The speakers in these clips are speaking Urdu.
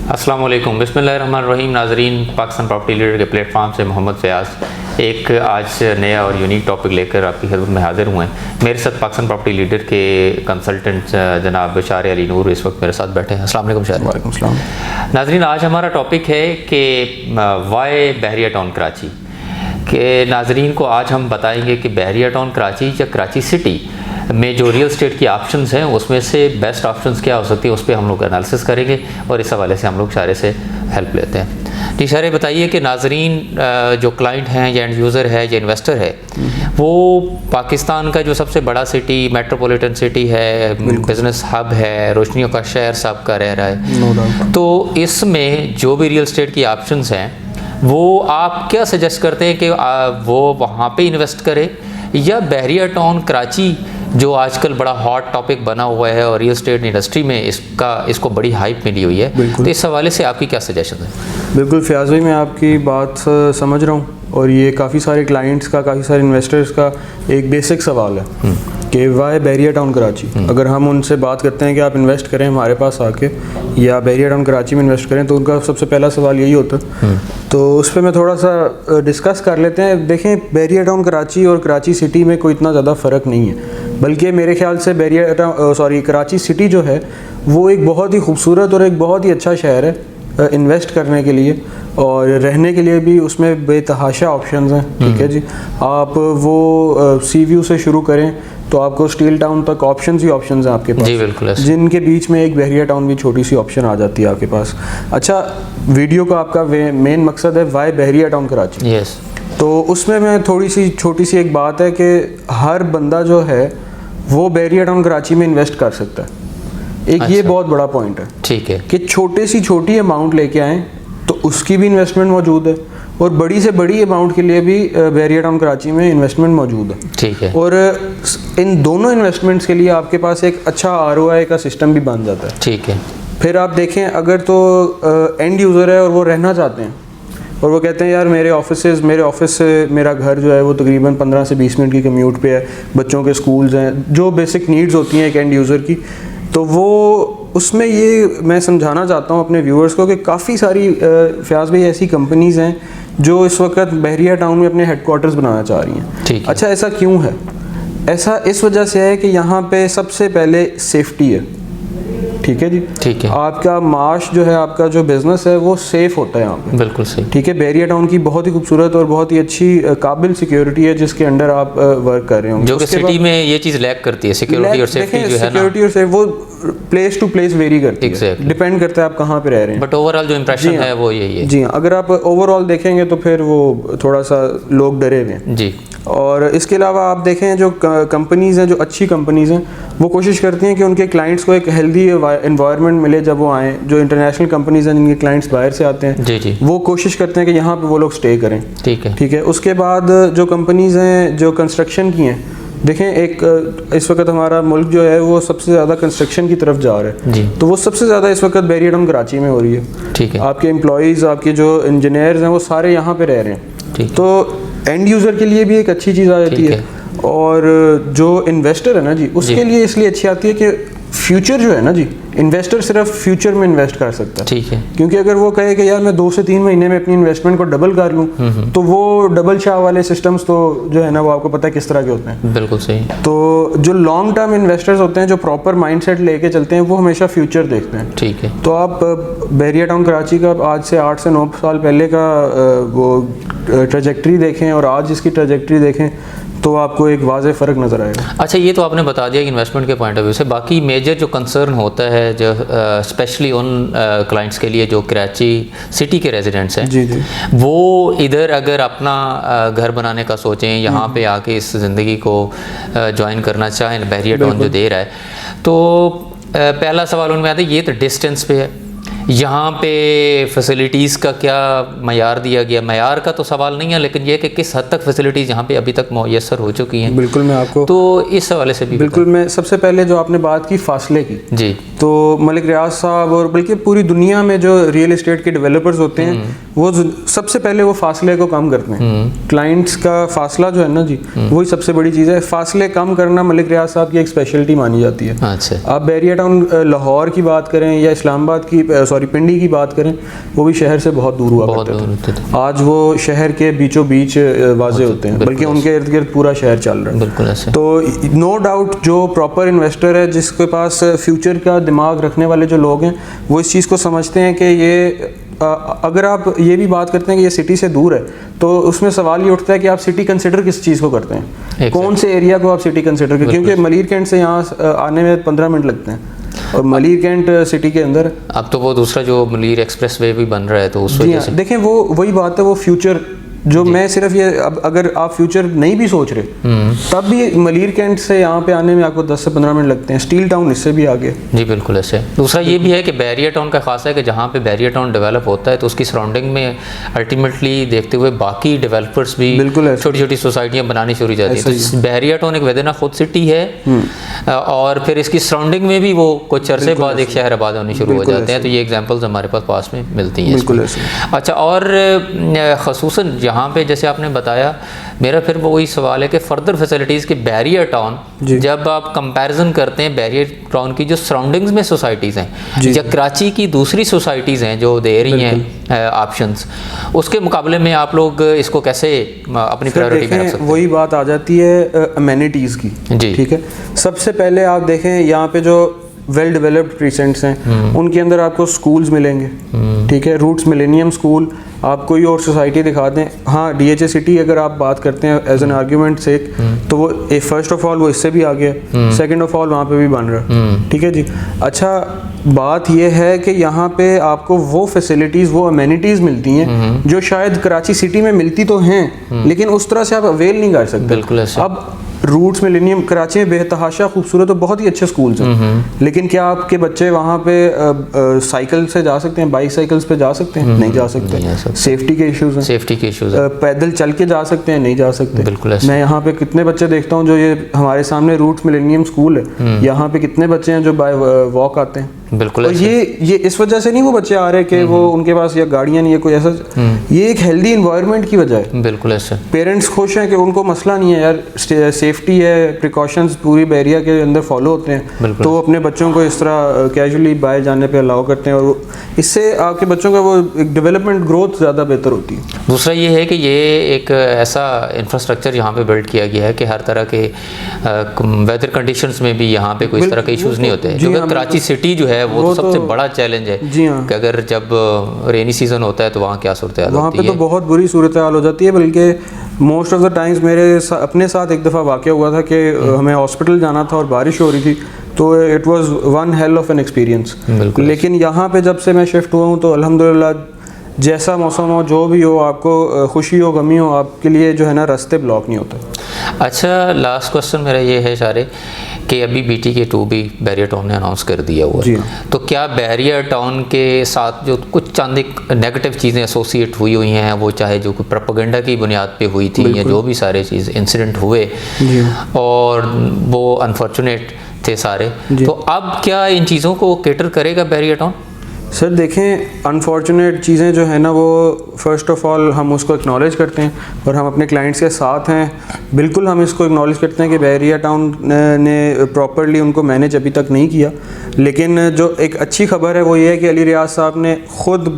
السلام علیکم، بسم اللہ الرحمن الرحیم. ناظرین، پاکستان پراپرٹی لیڈر کے پلیٹ فارم سے محمد فیاض ایک آج نیا اور یونیک ٹاپک لے کر آپ کی خدمت میں حاضر ہوئے ہیں. میرے ساتھ پاکستان پراپرٹی لیڈر کے کنسلٹنٹ جناب شارع علی نور اس وقت میرے ساتھ بیٹھے ہیں. السلام علیکم شارع. وعلیکم السلام. ناظرین، آج ہمارا ٹاپک ہے کہ وائی بحریہ ٹاؤن کراچی. کہ ناظرین کو آج ہم بتائیں گے کہ بحریہ ٹاؤن کراچی یا کراچی سٹی میں جو ریل اسٹیٹ کی آپشنز ہیں اس میں سے بیسٹ آپشنز کیا ہو سکتی ہے، اس پہ ہم لوگ انالیسس کریں گے اور اس حوالے سے ہم لوگ شارع سے ہیلپ لیتے ہیں. جی شارع، بتائیے کہ ناظرین جو کلائنٹ ہیں یا اینڈ یوزر ہے یا انویسٹر ہے وہ پاکستان کا جو سب سے بڑا سٹی میٹروپولیٹن سٹی ہے، بزنس ہب ہے، روشنیوں کا شہر سب کا رہ رہا ہے، تو اس میں جو بھی ریل اسٹیٹ کی آپشنز ہیں وہ آپ کیا سجیسٹ کرتے ہیں کہ وہ وہاں پہ انویسٹ کرے یا بحریہ ٹاؤن کراچی جو آج کل بڑا ہاٹ ٹاپک بنا ہوا ہے اور ریل اسٹیٹ انڈسٹری میں اس کو بڑی ہائپ ملی ہوئی ہے، تو اس حوالے سے آپ کی کیا سجیشن ہے؟ بالکل فیاض بھائی، میں آپ کی بات سمجھ رہا ہوں اور یہ کافی سارے کلائنٹس کا، کافی سارے انویسٹرز کا ایک بیسک سوال ہے کہ وائی بحریہ ٹاؤن کراچی. اگر ہم ان سے بات کرتے ہیں کہ آپ انویسٹ کریں ہمارے پاس آ کے یا بحریہ ٹاؤن کراچی میں انویسٹ کریں تو ان کا سب سے پہلا سوال یہی ہوتا ہے. تو اس پہ میں تھوڑا سا ڈسکس کر لیتے ہیں. دیکھیں، بحریہ ٹاؤن کراچی اور کراچی سٹی میں کوئی اتنا زیادہ فرق نہیں ہے، بلکہ میرے خیال سے کراچی سٹی جو ہے وہ ایک بہت ہی خوبصورت اور ایک بہت ہی اچھا شہر ہے انویسٹ کرنے کے لیے، اور رہنے کے لیے بھی اس میں بے تحاشا آپشنز ہیں. ٹھیک ہے جی، آپ وہ سی ویو سے شروع کریں تو آپ کو اسٹیل ٹاؤن تک آپشنز ہی آپشنز ہیں آپ کے پاس. جی بالکل، جن کے بیچ میں ایک بحریہ ٹاؤن بھی چھوٹی سی آپشن آ جاتی ہے آپ کے پاس. اچھا، ویڈیو کا آپ کا مین مقصد ہے وائی بحریہ ٹاؤن کراچی. یس. تو اس میں تھوڑی سی چھوٹی سی ایک بات ہے کہ ہر بندہ جو ہے وہ بحریہ ٹاؤن کراچی میں انویسٹ کر سکتا ہے. ایک یہ بہت بڑا پوائنٹ ہے. ٹھیک ہے کہ چھوٹی اماؤنٹ لے کے آئیں تو اس کی بھی انویسٹمنٹ موجود ہے، اور بڑی سے بڑی اماؤنٹ کے لیے بھی بحریہ ٹاؤن کراچی میں انویسٹمنٹ موجود ہے. ٹھیک ہے. اور ان دونوں انویسٹمنٹس کے لیے آپ کے پاس ایک اچھا ROI کا سسٹم بھی بن جاتا ہے. ٹھیک ہے. پھر آپ دیکھیں، اگر تو اینڈ یوزر ہے اور وہ رہنا چاہتے ہیں اور وہ کہتے ہیں یار میرے آفس سے میرا گھر جو ہے وہ تقریباً 15 سے 20 منٹ کی کمیوٹ پہ ہے، بچوں کے سکولز ہیں، جو بیسک نیڈز ہوتی ہیں ایک اینڈ یوزر کی، تو وہ اس میں یہ میں سمجھانا چاہتا ہوں اپنے ویورز کو کہ کافی ساری فیاض بھائی ایسی کمپنیز ہیں جو اس وقت بحریہ ٹاؤن میں اپنے ہیڈ کوارٹرز بنانا چاہ رہی ہیں. اچھا، ایسا کیوں ہے؟ ایسا اس وجہ سے ہے کہ یہاں پہ سب سے پہلے سیفٹی ہے. ٹھیک ہے جی، ٹھیک ہے، آپ کا معاش جو ہے، آپ کا جو بزنس ہے وہ سیف ہوتا ہے یہاں پہ. بالکل صحیح. ٹھیک ہے، بحریہ ٹاؤن کی بہت ہی خوبصورت اور بہت ہی اچھی قابل سیکیورٹی ہے جس کے انڈر آپ ورک کر رہے ہوں، جو کہ سٹی میں یہ چیز لیک کرتی ہے. سیکیورٹی اور سیفٹی جو ہے نا، سیکیورٹی اور سیف وہ پلیس ٹو پلیس ویری کرتی ہے، ڈیپینڈ کرتا ہے آپ کہاں پہ رہ رہے ہیں. بٹ اوور آل جو امپریشن ہے وہ یہی ہے. جی ہاں، اگر آپ اوور آل دیکھیں گے تو پھر وہ تھوڑا سا لوگ ڈرے ہوئے ہیں. جی. اور اس کے علاوہ آپ دیکھیں جو کمپنیز ہیں، جو اچھی کمپنیز ہیں، وہ کوشش کرتی ہیں کہ ان کے کلائنٹس کو ایک ہیلدی انوائرمنٹ ملے جب وہ آئیں. جو انٹرنیشنل کمپنیز ہیں جن کے کلائنٹس باہر سے آتے ہیں، جی جی، وہ کوشش کرتے ہیں کہ یہاں پہ وہ لوگ اسٹے کریں. ٹھیک ہے. ٹھیک ہے. اس کے بعد جو کمپنیز ہیں جو کنسٹرکشن کی ہیں، دیکھیں ایک اس وقت ہمارا ملک جو ہے وہ سب سے زیادہ کنسٹرکشن کی طرف جا رہا ہے. جی. تو وہ سب سے زیادہ اس وقت بحریہ ٹاؤن کراچی میں ہو رہی ہے. ٹھیک ہے. آپ کے امپلائیز، آپ کے جو انجینئرز ہیں وہ سارے یہاں پہ رہ رہے ہیں. تو اینڈ یوزر کے لیے بھی ایک اچھی چیز آ جاتی ہے، اور جو انویسٹر ہے نا جی، اس کے لیے اس لیے اچھی آتی ہے کہ فیوچر جو ہے نا جی، انویسٹر صرف فیوچر میں انویسٹ کر سکتا ہے. ٹھیک ہے. کیونکہ اگر وہ کہے کہ یار میں 2 سے 3 مہینے میں اپنی انویسٹمنٹ کو ڈبل کر لوں، تو وہ ڈبل شاہ والے سسٹمز تو جو ہے نا وہ آپ کو پتہ ہے کس طرح کے ہوتے ہیں. بالکل صحیح. تو جو لانگ ٹرم انویسٹرز ہوتے ہیں، جو پراپر مائنڈ سیٹ لے کے چلتے ہیں، وہ ہمیشہ فیوچر دیکھتے ہیں. ٹھیک ہے. تو آپ بحریہ ٹاؤن کراچی کا آج سے 8 سے 9 سال پہلے کا وہ ٹریجیکٹری دیکھیں اور آج اس کی ٹریجیکٹری دیکھیں تو آپ کو ایک واضح فرق نظر آئے گا. اچھا، یہ تو آپ نے بتا دیا انویسٹمنٹ کے پوائنٹ آف ویو سے. باقی میجر جو کنسرن ہوتا ہے جو اسپیشلی ان کلائنٹس کے لیے جو کراچی سٹی کے ریزیڈنٹس ہیں، جی جی، وہ ادھر اگر اپنا گھر بنانے کا سوچیں، یہاں پہ آ کے اس زندگی کو جوائن کرنا چاہیں بحریہ ٹاؤن جو دے رہا ہے، تو پہلا سوال ان میں آتا ہے یہ تو ڈسٹینس پہ ہے، یہاں پہ فیسلٹیز کا کیا معیار دیا گیا؟ معیار کا تو سوال نہیں ہے، لیکن یہ کہ کس حد تک فیسلٹیز یہاں پہ ابھی تک میسر ہو چکی ہیں. بالکل، میں آپ کو تو اس حوالے سے بھی بالکل، میں سب سے پہلے جو آپ نے بات کی فاصلے کی، جی، تو ملک ریاض صاحب اور بلکہ پوری دنیا میں جو ریئل اسٹیٹ کے ڈیولپرز ہوتے ہیں وہ سب سے پہلے وہ فاصلے کو کم کرتے ہیں. کلائنٹس کا فاصلہ جو ہے نا جی وہی سب سے بڑی چیز ہے. فاصلے کم کرنا ملک ریاض صاحب کی ایک اسپیشلٹی مانی جاتی ہے. آپ بحریہ ٹاؤن لاہور کی بات کریں یا اسلام آباد کی پنڈی کی بات کریں, وہ بھی شہر سے بہت دور ہوا کرتے تھے. آج وہ شہر کے بیچوں بیچ واضح ہوتے ہیں, بلکہ ان کے ارد گرد پورا شہر چل رہا ہے. تو نو ڈاؤٹ جو پراپر انویسٹر ہے, جس کے پاس فیوچر کا دماغ رکھنے والے جو لوگ ہیں, وہ اس چیز کو سمجھتے ہیں کہ یہ اگر آپ یہ بھی بات کرتے ہیں کہ یہ سٹی سے دور ہے, تو اس میں سوال یہ اٹھتا ہے کہ آپ سٹی کنسیڈر کس چیز کو کرتے ہیں, کون سے ایریا کو آپ سٹی کنسیڈر کرتے ہیں, کیونکہ ملیر کینٹ سے یہاں آنے میں 15 منٹ لگتے ہیں اور ملیر کینٹ سٹی کے اندر. اب تو وہ دوسرا جو ملیر ایکسپریس وے بھی بن رہا ہے, تو اس وجہ سے دیکھیں وہ وہی بات ہے, وہ فیوچر جو میں صرف یہ اگر آپ فیوچر نہیں بھی سوچ رہے تب بھی ملیر کینٹ سے یہاں پہ آنے میں آپ کو 10 سے 15 منٹ لگتے ہیں. اسٹیل ٹاؤن اس سے بھی آگے. جی بالکل ایسے. دوسرا یہ بھی ہے کہ بحریہ ٹاؤن کا خاص ہے کہ جہاں پہ بحریہ ٹاؤن ڈیولپ ہوتا ہے تو اس کی سراؤنڈنگ میں الٹیمیٹلی دیکھتے ہوئے باقی ڈیولپرس بھی چھوٹی چھوٹی سوسائٹیاں بنانی شروع جاتی ہیں. تو بحریہ ٹاؤن ایک ویدنا خود سٹی ہے, اور پھر اس کی سراؤنڈنگ میں بھی وہ کچھ عرصے بعد ایک شہر آباد ہونے شروع ہو جاتے ہیں. تو یہ ایگزامپلز ہمارے پاس میں ملتی ہیں. اچھا, اور خصوصاً جہاں پہ جیسے آپ نے بتایا, میرا پھر وہی سوال ہے کہ فردر فیسلٹیز کے بحریہ ٹاؤن جب آپ کمپیریزن کرتے ہیں بحریہ ٹاؤن کی جو سراؤنڈنگز میں سوسائٹیز ہیں یا کراچی کی دوسری سوسائٹیز ہیں جو دے رہی ہیں آپشنز, اس کے مقابلے میں آپ لوگ اس کو کیسے اپنی پرائیورٹی میں رکھ سکتے ہیں؟ وہی بات آ جاتی ہے امینٹیز کی. ٹھیک ہے, سب سے پہلے آپ دیکھیں یہاں پہ جو ویل ڈیولپڈ پریسنٹس ہیں ان کے اندر آپ کو سکولز ملیں گے. ٹھیک ہے, روٹس ملینیم سکول, آپ کوئی اور سوسائٹی دکھا دیں. ہاں ڈی ایچ اے سٹی اگر آپ بات کرتے ہیں ایز این آرگیومنٹ سے, تو وہ فرسٹ آف آل وہ اس سے بھی آگے ہے, سیکنڈ آف آل وہاں پہ بھی بن رہا ہے. ٹھیک ہے جی. اچھا بات یہ ہے کہ یہاں پہ آپ کو وہ فیسلٹیز, وہ امینٹیز ملتی ہیں جو شاید کراچی سٹی میں ملتی تو ہیں, لیکن اس طرح سے آپ اویل نہیں کر سکتے. اب روٹس ملینیم کراچی میں بے تحاشا خوبصورت اور بہت ہی اچھے سکولز ہیں, لیکن کیا آپ کے بچے وہاں پہ سائیکل سے جا سکتے ہیں, بائک سائیکلز پہ جا سکتے ہیں؟ نہیں جا سکتے. سیفٹی کے ایشوز ہیں. پیدل چل کے جا سکتے ہیں؟ نہیں جا سکتے. میں یہاں پہ کتنے بچے دیکھتا ہوں جو یہ ہمارے سامنے روٹس ملینیم سکول ہے, یہاں پہ کتنے بچے ہیں جو بائی واک آتے ہیں. بالکل. یہ اس وجہ سے نہیں وہ بچے آ رہے کہ وہ ان کے پاس یا گاڑیاں نہیں ہے کوئی ایسا, یہ ایک ہیلدی انوائرمنٹ کی وجہ ہے. بالکل ایسے. پیرنٹس خوش ہیں کہ ان کو مسئلہ نہیں ہے یار, سیفٹی ہے, پریکاشنز پوری بحریہ کے اندر فالو ہوتے ہیں, تو وہ اپنے بچوں کو اس طرح کیجولی باہر جانے پہ الاؤ کرتے ہیں, اور اس سے آپ کے بچوں کا وہ ڈیولپمنٹ گروتھ زیادہ بہتر ہوتی ہے. دوسرا یہ ہے کہ یہ ایک ایسا انفراسٹرکچر یہاں پہ بلڈ کیا گیا ہے کہ ہر طرح کے ویدر کنڈیشنز میں بھی یہاں پہ کوئی اس طرح کے ایشوز نہیں ہوتے. جو کہ کراچی سٹی جو ہے وہ سب سے بڑا چیلنج ہے کہ اگر جب رینی سیزن ہوتا ہے تو وہاں کیا صورتحال ہوتی ہے. وہاں پہ تو بہت بری صورتحال ہو جاتی ہے, بلکہ موسٹ آف دا ٹائمز میرے اپنے ساتھ ایک دفعہ واقعہ ہوا تھا کہ ہمیں ہاسپٹل جانا تھا اور بارش ہو رہی تھی, تو it was one hell of an experience. لیکن یہاں پہ جب سے میں شفٹ ہوا ہوں تو الحمدللہ جیسا موسم ہو, جو بھی ہو, آپ کو خوشی ہو غمی ہو, آپ کے لیے جو ہے نا راستے بلاک نہیں ہوتے. اچھا, لاسٹ کوسچن میرا یہ ہے سارے کہ ابھی بی ٹی کے 2 بھی بحریہ ٹاؤن نے اناؤنس کر دیا ہوا ہے, تو کیا بحریہ ٹاؤن کے ساتھ جو کچھ چند نیگیٹو چیزیں ایسوسیٹ ہوئی ہیں, وہ چاہے جو کوئی پروپیگنڈا کی بنیاد پہ ہوئی تھی یا جو بھی سارے چیز انسیڈنٹ ہوئے اور وہ انفارچونیٹ تھے سارے, تو اب کیا ان چیزوں کو کیٹر کرے گا بحریہ ٹاؤن؟ سر دیکھیں, انفارچونیٹ چیزیں جو ہیں نا وہ فرسٹ آف آل ہم اس کو اکنالج کرتے ہیں اور ہم اپنے کلائنٹس کے ساتھ ہیں. بالکل ہم اس کو اکنالج کرتے ہیں کہ بحریہ ٹاؤن نے پراپرلی ان کو مینیج ابھی تک نہیں کیا, لیکن جو ایک اچھی خبر ہے وہ یہ ہے کہ علی ریاض صاحب نے خود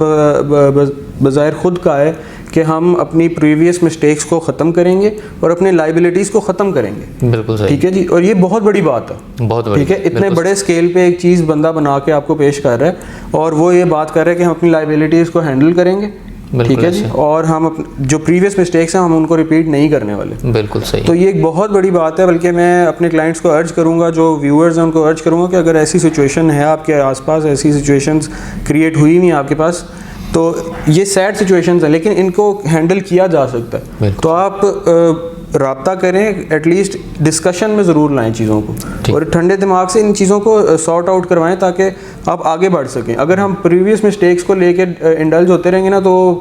بظاہر خود کہا ہے کہ ہم اپنی پریویس مسٹیکس کو ختم کریں گے اور اپنے لائبلٹیز کو ختم کریں گے. بالکل صحیح. ٹھیک ہے جی, اور یہ بہت بڑی بات ہے, بہت بڑی. ٹھیک ہے, اتنے بڑے اسکیل پہ ایک چیز بندہ بنا کے آپ کو پیش کر رہا ہے اور وہ یہ بات کر رہا ہے کہ ہم اپنی لائبلٹیز کو ہینڈل کریں گے. ٹھیک ہے جی, اور ہم جو پریویس مسٹیکس ہیں ہم ان کو ریپیٹ نہیں کرنے والے. بالکل صحیح. تو یہ ایک بہت بڑی بات ہے, بلکہ میں اپنے کلائنٹس کو ارج کروں گا, جو ویورز ہیں ان کو ارج کروں گا کہ اگر ایسی سچویشن ہے آپ کے آس پاس, ایسی سچویشنز کریٹ ہوئی نہیں آپ کے پاس, تو یہ سیڈ سچویشنز ہیں لیکن ان کو ہینڈل کیا جا سکتا ہے. تو آپ رابطہ کریں, ایٹ لیسٹ ڈسکشن میں ضرور لائیں چیزوں کو, اور ٹھنڈے دماغ سے ان چیزوں کو سارٹ آؤٹ کروائیں تاکہ آپ آگے بڑھ سکیں. اگر ہم پریویس مسٹیکس کو لے کے انڈلج ہوتے رہیں گے نا, تو